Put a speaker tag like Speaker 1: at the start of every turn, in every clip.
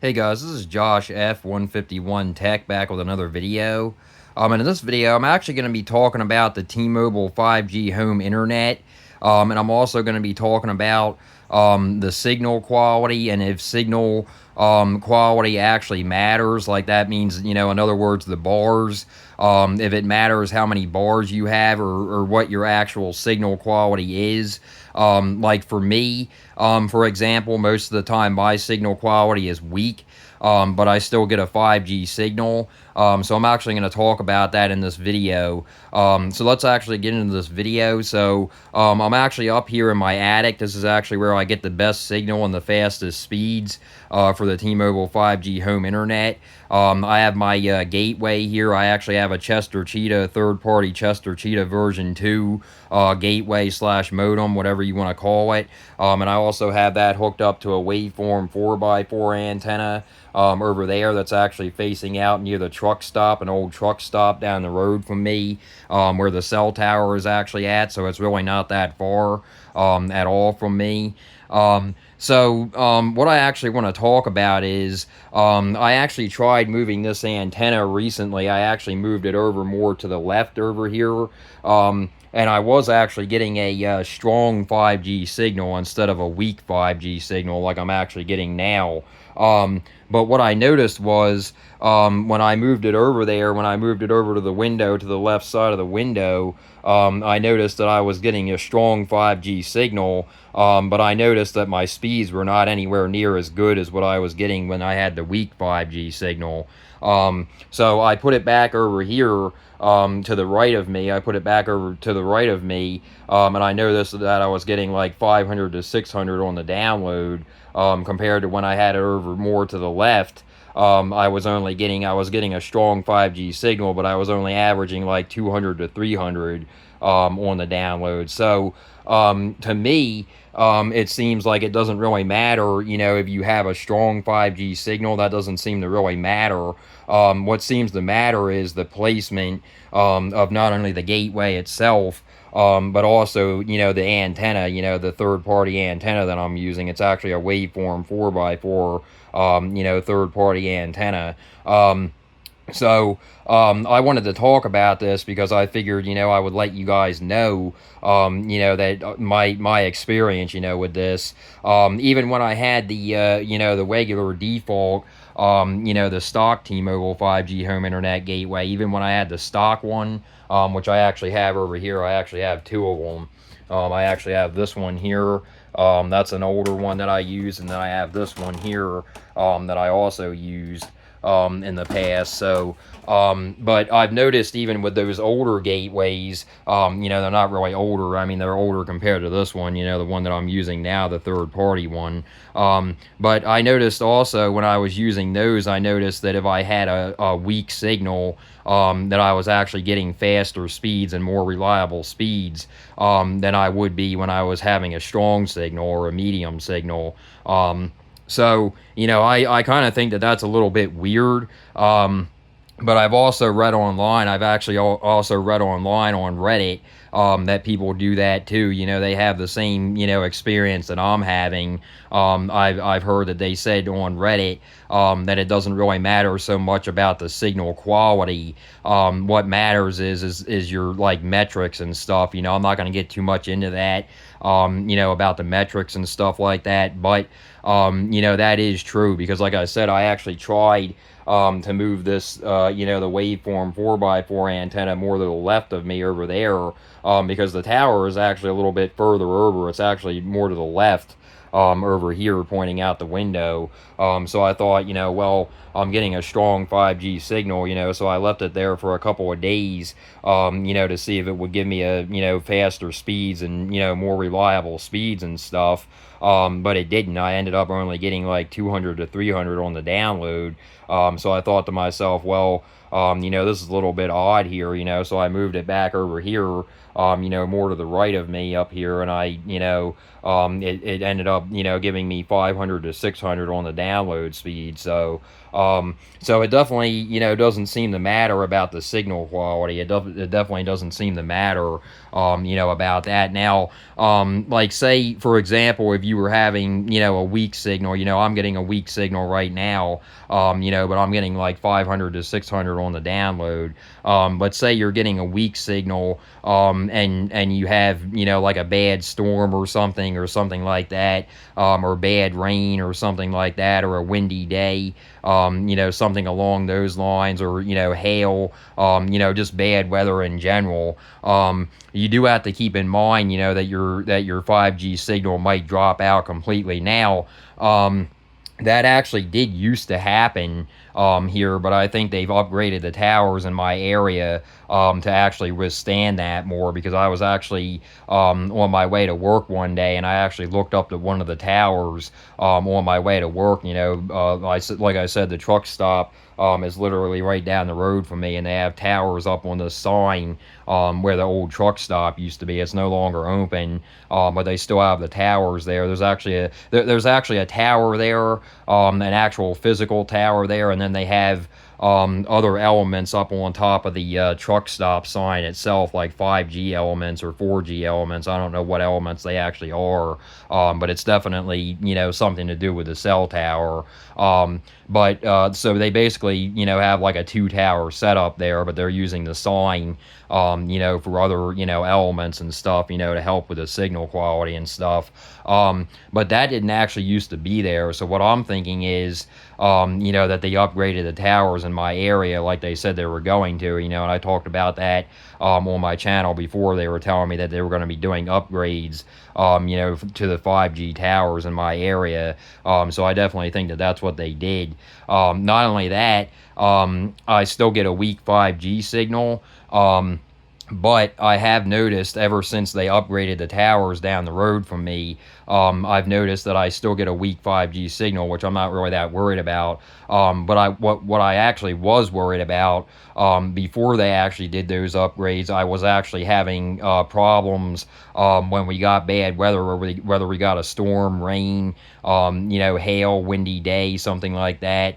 Speaker 1: Hey guys, this is Josh F151 Tech back with another video. And in this video, I'm actually going to be talking about the T-Mobile 5G home internet. And I'm also going to be talking about the signal quality and if signal quality actually matters. Like that means, in other words, the bars. If it matters how many bars you have or what your actual signal quality is. Like for me, for example, most of the time my signal quality is weak, but I still get a 5G signal. So I'm actually going to talk about that in this video. So let's actually get into this video. So I'm actually up here in my attic. This is actually where I get the best signal and the fastest speeds for the T-Mobile 5G home internet. I have my gateway here. I actually have a Chester Cheetah, third-party Chester Cheetah version 2 gateway slash modem, whatever you want to call it. And I also have that hooked up to a waveform 4x4 antenna over there that's actually facing out near the truck stop, an old truck stop down the road from me, where the cell tower is actually at. So it's really not that far at all from me. What I actually want to talk about is I actually tried moving this antenna recently. I actually moved it over more to the left over here. And I was actually getting a strong 5G signal instead of a weak 5G signal like I'm actually getting now. But what I noticed was when I moved it over there, when I moved it over to the window, to the left side of the window, I noticed that I was getting a strong 5G signal, but I noticed that my speeds were not anywhere near as good as what I was getting when I had the weak 5G signal. So I put it back over here to the right of me. I put it back over to the right of me, and I noticed that I was getting like 500 to 600 on the download compared to when I had it over more to the left. I was getting a strong 5G signal, but I was only averaging like 200 to 300 on the download. So to me, it seems like it doesn't really matter, if you have a strong 5G signal, that doesn't seem to really matter. What seems to matter is the placement of not only the gateway itself, but also, the antenna, the third-party antenna that I'm using. It's actually a waveform 4x4, third-party antenna. I wanted to talk about this because I figured, I would let you guys know, that my experience, with this. Even when I had the, the regular default, the stock T-Mobile 5G home internet gateway, even when I had the stock one, which I actually have over here, I actually have two of them. I actually have this one here. That's an older one that I use, and then I have this one here that I also used in the past. But I've noticed even with those older gateways, they're not really older. I mean, they're older compared to this one, the one that I'm using now, the third party one. But I noticed also when I was using those, I noticed that if I had a weak signal, that I was actually getting faster speeds and more reliable speeds than I would be when I was having a strong signal or a medium signal. I kind of think that that's a little bit weird. But I've also read online, I've actually also read online on Reddit that people do that too. They have the same, experience that I'm having. I've heard that they said on Reddit that it doesn't really matter so much about the signal quality. What matters is your like metrics and stuff. I'm not going to get too much into that, about the metrics and stuff like that. But, that is true because like I said, I actually tried to move this, the waveform 4x4 antenna more to the left of me over there because the tower is actually a little bit further over. It's actually more to the left over here pointing out the window. So I thought, well, I'm getting a strong 5G signal, so I left it there for a couple of days, to see if it would give me a, faster speeds and, more reliable speeds and stuff. But it didn't. I ended up only getting like 200 to 300 on the download. So I thought to myself, well, this is a little bit odd here, so I moved it back over here, more to the right of me up here, and it ended up, giving me 500 to 600 on the download speed. So it definitely, doesn't seem to matter about the signal quality. It definitely doesn't seem to matter, about that. Now, like say, for example, if you were having, a weak signal, I'm getting a weak signal right now, but I'm getting like 500 to 600 on the download. Let's say you're getting a weak signal, and you have, like a bad storm or something like that, or bad rain or something like that, or a windy day, something along those lines, or, hail, just bad weather in general. You do have to keep in mind, that your 5G signal might drop out completely. Now, that actually did used to happen here, but I think they've upgraded the towers in my area to actually withstand that more, because I was actually on my way to work one day, and I actually looked up to one of the towers on my way to work. Like I said, the truck stop is literally right down the road from me, and they have towers up on the sign where the old truck stop used to be. It's no longer open, but they still have the towers there. There's actually a tower there, an actual physical tower there, and then they have other elements up on top of the truck stop sign itself, like 5G elements or 4G elements. I don't know what elements they actually are, but it's definitely, something to do with the cell tower. But so they basically, have like a two-tower setup there, but they're using the sign, for other, elements and stuff, to help with the signal quality and stuff. But that didn't actually used to be there. So what I'm thinking is, that they upgraded the towers in my area like they said they were going to, and I talked about that on my channel before. They were telling me that they were going to be doing upgrades, to the 5G towers in my area. So I definitely think that that's what they did. Not only that, I still get a weak 5G signal. But I have noticed ever since they upgraded the towers down the road from me, I've noticed that I still get a weak 5G signal, which I'm not really that worried about. But what I actually was worried about before they actually did those upgrades, I was actually having problems when we got bad weather, or whether we got a storm, rain, hail, windy day, something like that,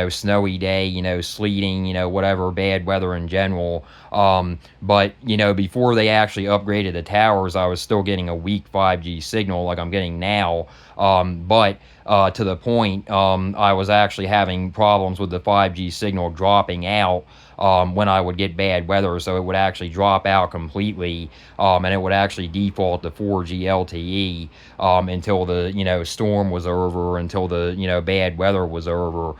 Speaker 1: snowy day, sleeting, whatever, bad weather in general. But, before they actually upgraded the towers, I was still getting a weak 5G signal like I'm getting now. But to the point, I was actually having problems with the 5G signal dropping out when I would get bad weather. So it would actually drop out completely, and it would actually default to 4G LTE until the, storm was over, until the, bad weather was over.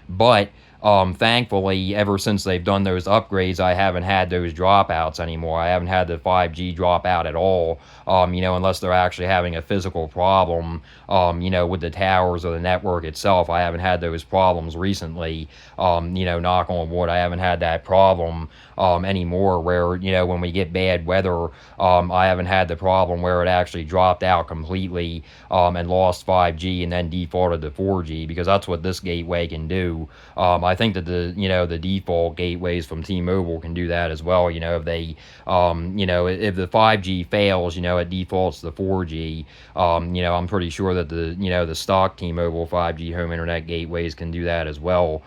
Speaker 1: But thankfully, ever since they've done those upgrades, I haven't had those dropouts anymore. I haven't had the 5G drop out at all, unless they're actually having a physical problem, with the towers or the network itself. I haven't had those problems recently, knock on wood. I haven't had that problem anymore where, when we get bad weather, I haven't had the problem where it actually dropped out completely and lost 5G and then defaulted to 4G, because that's what this gateway can do. I think that the default gateways from T-Mobile can do that as well. If they, if the 5G fails, it defaults to 4G. I'm pretty sure that the stock T-Mobile 5G home internet gateways can do that as well.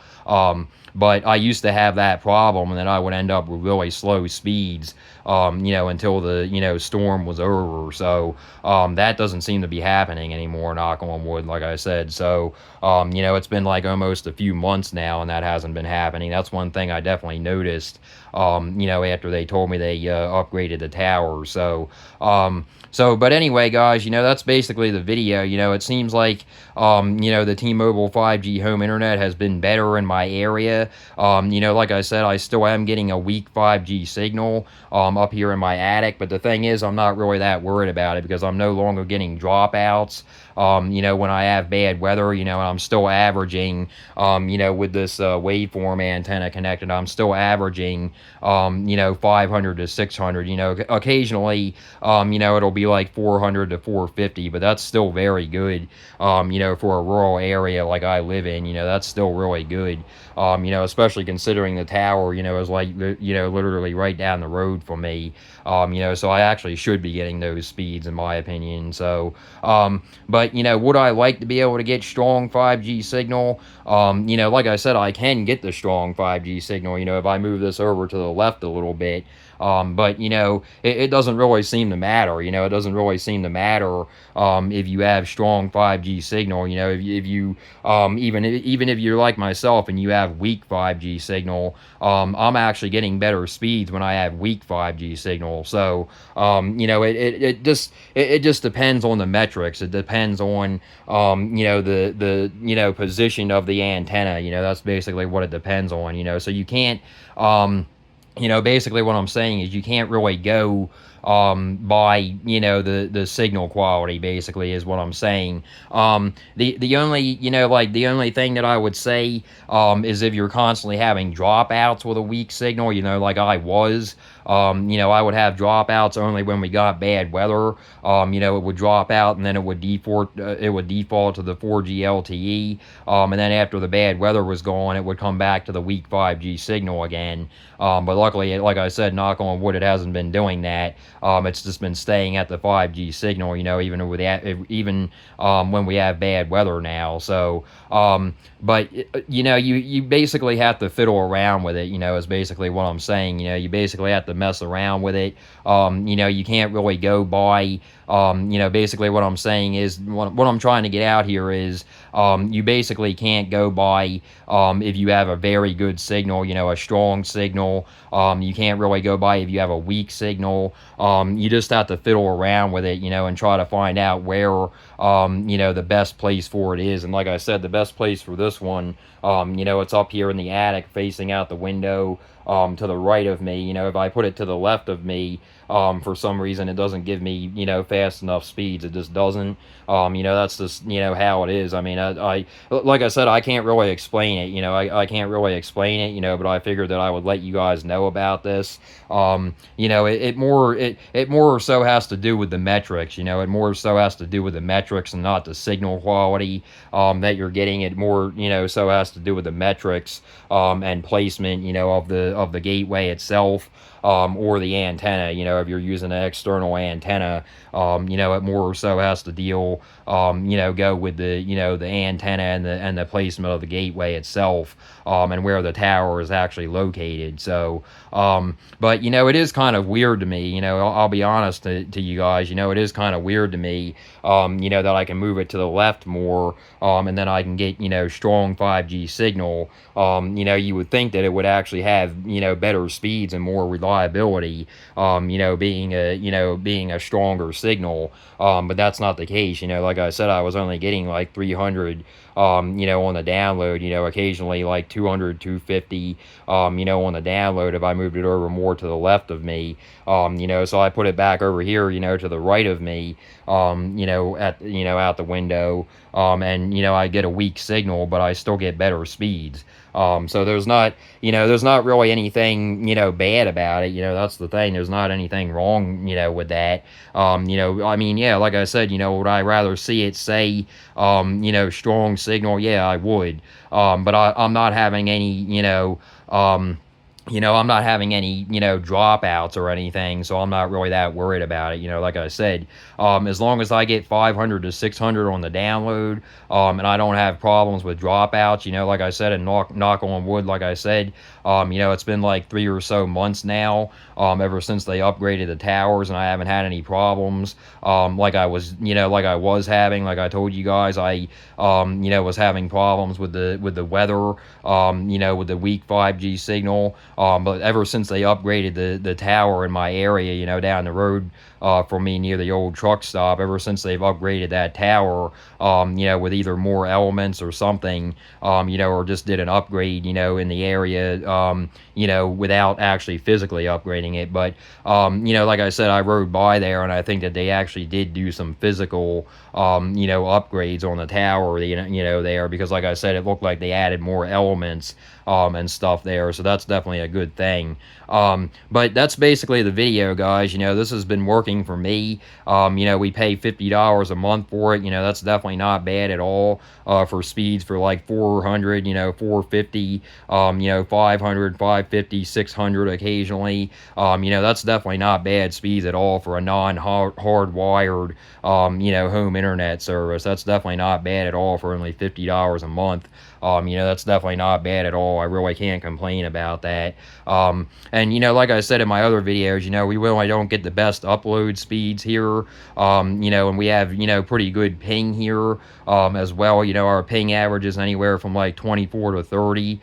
Speaker 1: But I used to have that problem, and then I would end up with really slow speeds, until the, storm was over. So that doesn't seem to be happening anymore, knock on wood, like I said. So, it's been like almost a few months now, and that hasn't been happening. That's one thing I definitely noticed, after they told me they upgraded the tower. But anyway, guys, that's basically the video. It seems like, the T-Mobile 5G home internet has been better in my area. Like I said, I still am getting a weak 5G signal up here in my attic, but the thing is, I'm not really that worried about it, because I'm no longer getting dropouts, when I have bad weather, and I'm still averaging, with this waveform antenna connected, I'm still averaging, 500 to 600, occasionally, it'll be like 400 to 450, but that's still very good, for a rural area like I live in. That's still really good, especially considering the tower, is like, literally right down the road from me, so I actually should be getting those speeds, in my opinion. So, but, would I like to be able to get strong 5G signal? Like I said, I can get the strong 5G signal, if I move this over to the left a little bit, But you know, it doesn't really seem to matter. You know, it doesn't really seem to matter if you have strong 5G signal. You know, if you even if you're like myself and you have weak 5G signal, I'm actually getting better speeds when I have weak 5G signal. So you know, it just depends on the metrics. It depends on you know, the you know, position of the antenna. You know, that's basically what it depends on. You know, so you can't you know, basically what I'm saying is you can't really go by, you know, the signal quality, basically is what I'm saying. The only, you know, like the only thing that I would say is if you're constantly having dropouts with a weak signal, you know, like I was, you know, I would have dropouts only when we got bad weather. You know, it would drop out and then it would default to the 4G LTE. And then after the bad weather was gone, it would come back to the weak 5G signal again. But luckily, like I said, knock on wood, it hasn't been doing that. It's just been staying at the 5G signal, you know, even with that, even when we have bad weather now. So, but you know, you basically have to fiddle around with it. You know, is basically what I'm saying. You know, you basically have to mess around with it. You know, you can't really go by. You know, basically what I'm saying is what I'm trying to get out here is you basically can't go by if you have a very good signal, you know, a strong signal. You can't really go by if you have a weak signal. You just have to fiddle around with it, you know, and try to find out where, you know, the best place for it is. And like I said, the best place for this one, you know, it's up here in the attic facing out the window to the right of me. You know, if I put it to the left of me, for some reason it doesn't give me, you know, fast enough speeds. It just doesn't. You know, that's just, you know, how it is. I mean, I like I said, I can't really explain it. You know, I can't really explain it, you know, but I figured that I would let you guys know about this. You know, it more so has to do with the metrics. You know, it more so has to do with the metrics and not the signal quality that you're getting. It more, you know, so has to do with the metrics and placement, you know, of the gateway itself. Or the antenna, you know, if you're using an external antenna, you know, it more so has to deal, you know, go with the, you know, the antenna and the placement of the gateway itself, and where the tower is actually located. So, but you know, it is kind of weird to me, you know, I'll be honest to you guys, you know, it is kind of weird to me, you know, that I can move it to the left more, and then I can get, you know, strong 5G signal. You know, you would think that it would actually have, you know, better speeds and more reliability, you know, being a stronger signal, but that's not the case. You know, like I said, I was only getting like 300, you know, on the download, you know, occasionally like 200, 250, you know, on the download if I moved it over more to the left of me, you know, so I put it back over here, you know, to the right of me, you know, out the window, and, you know, I get a weak signal, but I still get better speeds. So there's not really anything, you know, bad about it. You know, that's the thing. There's not anything wrong, you know, with that. You know, I mean, yeah, like I said, you know, would I rather see it say, you know, strong signal? Yeah, I would. But I'm not having any, you know, I'm not having any, you know, dropouts or anything, so I'm not really that worried about it. You know, like I said, as long as I get 500 to 600 on the download, and I don't have problems with dropouts, you know, like I said, and knock on wood, like I said, you know, it's been like 3 or so months now, ever since they upgraded the towers, and I haven't had any problems, like I was having, like I told you guys, I, you know, was having problems with the weather, you know, with the weak 5G signal. But ever since they upgraded the tower in my area, you know, down the road from me near the old truck stop, ever since they've upgraded that tower, you know, with either more elements or something, you know, or just did an upgrade, you know, in the area, you know, without actually physically upgrading it. But, you know, like I said, I rode by there, and I think that they actually did do some physical, you know, upgrades on the tower, you know, there, because like I said, it looked like they added more elements and stuff there, so that's definitely a good thing. But that's basically the video, guys. You know, this has been working working for me. You know, we pay $50 a month for it. You know, that's definitely not bad at all for speeds for like 400, you know, 450, you know, 500, 550, 600 occasionally. You know, that's definitely not bad speeds at all for a non-hardwired, you know, home internet service. That's definitely not bad at all for only $50 a month. You know, that's definitely not bad at all. I really can't complain about that. And, you know, like I said in my other videos, you know, we really don't get the best upload speeds here. You know, and we have, you know, pretty good ping here as well. You know, our ping average is anywhere from like 24 to 30,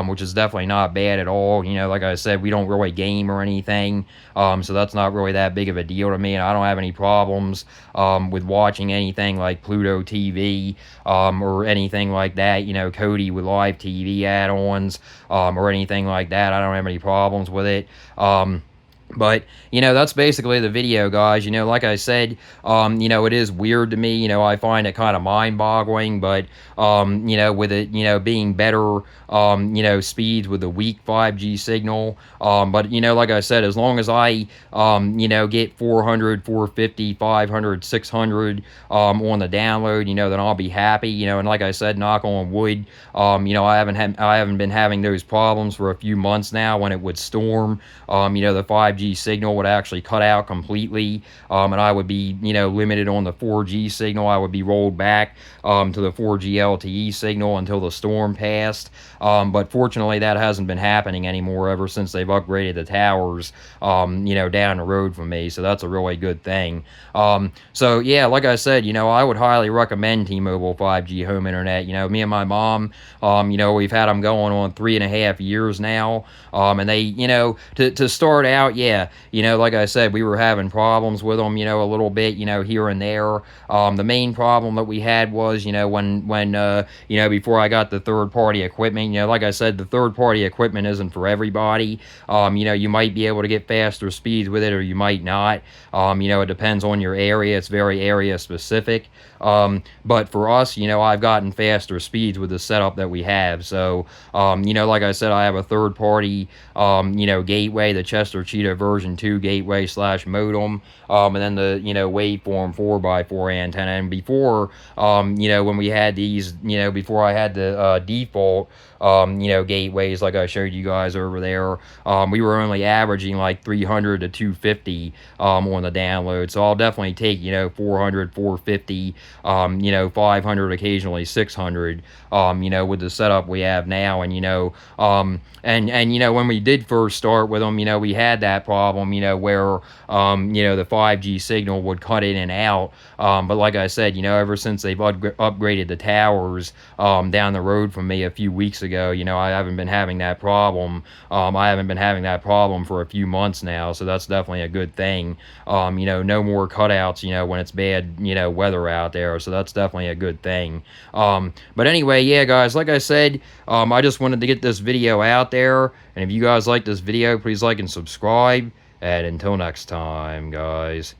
Speaker 1: which is definitely not bad at all. You know, like I said, we don't really game or anything, so that's not really that big of a deal to me, and I don't have any problems with watching anything like Pluto TV or anything like that. You know, Kodi with live TV add-ons or anything like that. I don't have any problems with it. But, you know, that's basically the video, guys. You know, like I said, you know, it is weird to me. You know, I find it kind of mind-boggling, but, you know, with it, you know, being better, you know, speeds with the weak 5G signal. But, you know, like I said, as long as I, you know, get 400, 450, 500, 600 on the download, you know, then I'll be happy. You know, and like I said, knock on wood, you know, I haven't been having those problems for a few months now when it would storm. You know, the 5G signal would actually cut out completely, and I would be, you know, limited on the 4G signal. I would be rolled back to the 4G LTE signal until the storm passed. But fortunately, that hasn't been happening anymore ever since they've upgraded the towers, you know, down the road from me. So that's a really good thing. So yeah, like I said, you know, I would highly recommend T-Mobile 5G home internet. You know, me and my mom, you know, we've had them going on 3.5 years now, and they, you know, to start out, yeah, you know, like I said, we were having problems with them, you know, a little bit, you know, here and there. The main problem that we had was, you know, when you know, before I got the third-party equipment, you know, like I said, the third-party equipment isn't for everybody. You know, you might be able to get faster speeds with it, or you might not. You know, it depends on your area. It's very area specific. But for us, you know, I've gotten faster speeds with the setup that we have. So, you know, like I said, I have a third-party, you know, gateway, the Chester Cheetah version 2 gateway / modem, and then the, you know, waveform 4x4 antenna. And before, you know, when we had these, you know, before I had the default, you know, gateways like I showed you guys over there, we were only averaging like 300 to 250 on the download. So I'll definitely take, you know, 400, 450, you know, 500, occasionally 600, you know, with the setup we have now. And, you know, and you know, when we did first start with them, you know, we had that problem, you know, where, you know, the 5G signal would cut in and out. But like I said, you know, ever since they've upgraded the towers down the road from me a few weeks ago, you know, I haven't been having that problem. I haven't been having that problem for a few months now, so that's definitely a good thing. You know, no more cutouts, you know, when it's bad, you know, weather out there, so that's definitely a good thing. But anyway, yeah, guys, like I said, I just wanted to get this video out there, and if you guys like this video, please like and subscribe, and until next time, guys.